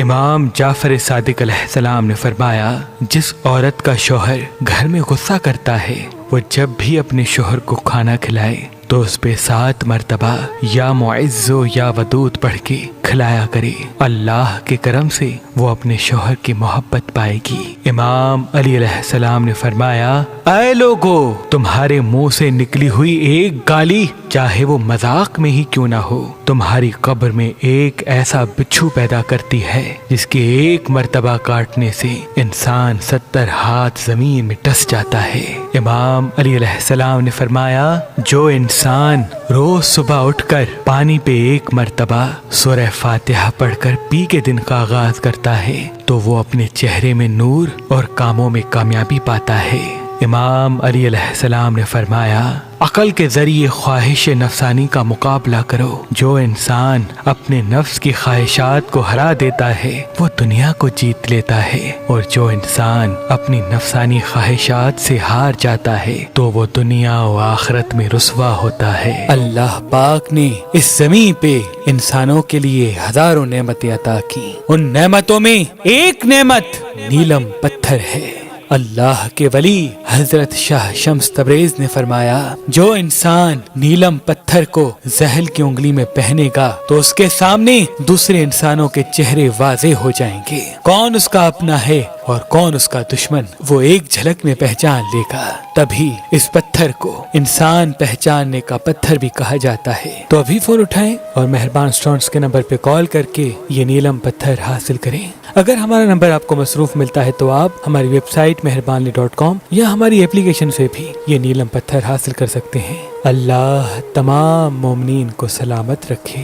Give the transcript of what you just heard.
امام جعفر صادق علیہ السلام نے فرمایا، جس عورت کا شوہر گھر میں غصہ کرتا ہے وہ جب بھی اپنے شوہر کو کھانا کھلائے تو اس پہ 7 مرتبہ یا معز و یا ودود پڑھ کے کھلایا کرے، اللہ کے کرم سے وہ اپنے شوہر کی محبت پائے گی۔ امام علی علیہ السلام نے فرمایا، اے لوگو، تمہارے منہ سے نکلی ہوئی ایک گالی چاہے وہ مذاق میں ہی کیوں نہ ہو، تمہاری قبر میں ایک ایسا بچھو پیدا کرتی ہے جس کے ایک مرتبہ کاٹنے سے انسان 70 ہاتھ زمین میں ڈس جاتا ہے۔ امام علی علیہ السلام نے فرمایا، جو انسان روز صبح اٹھ کر پانی پہ ایک مرتبہ سورہ فاتحہ پڑھ کر پی کے دن کا آغاز کرتا ہے تو وہ اپنے چہرے میں نور اور کاموں میں کامیابی پاتا ہے۔ امام علی علیہ السلام نے فرمایا، عقل کے ذریعے خواہش نفسانی کا مقابلہ کرو۔ جو انسان اپنے نفس کی خواہشات کو ہرا دیتا ہے وہ دنیا کو جیت لیتا ہے، اور جو انسان اپنی نفسانی خواہشات سے ہار جاتا ہے تو وہ دنیا و آخرت میں رسوا ہوتا ہے۔ اللہ پاک نے اس زمین پہ انسانوں کے لیے ہزاروں نعمتیں عطا کی، ان نعمتوں میں ایک نعمت نیلم پتھر ہے۔ اللہ کے ولی حضرت شاہ شمس تبریز نے فرمایا، جو انسان نیلم پتھر کو زحل کی انگلی میں پہنے گا تو اس کے سامنے دوسرے انسانوں کے چہرے واضح ہو جائیں گے، کون اس کا اپنا ہے اور کون اس کا دشمن وہ ایک جھلک میں پہچان لے گا۔ تبھی اس پتھر کو انسان پہچاننے کا پتھر بھی کہا جاتا ہے۔ تو ابھی فون اٹھائیں اور مہربان اسٹوڈنٹس کے نمبر پہ کال کر کے یہ نیلم پتھر حاصل کریں۔ اگر ہمارا نمبر آپ کو مصروف ملتا ہے تو آپ ہماری ویب سائٹ مہربانلی.com یا ہماری اپلیکیشن سے بھی یہ نیلم پتھر حاصل کر سکتے ہیں۔ اللہ تمام مومنین کو سلامت رکھے۔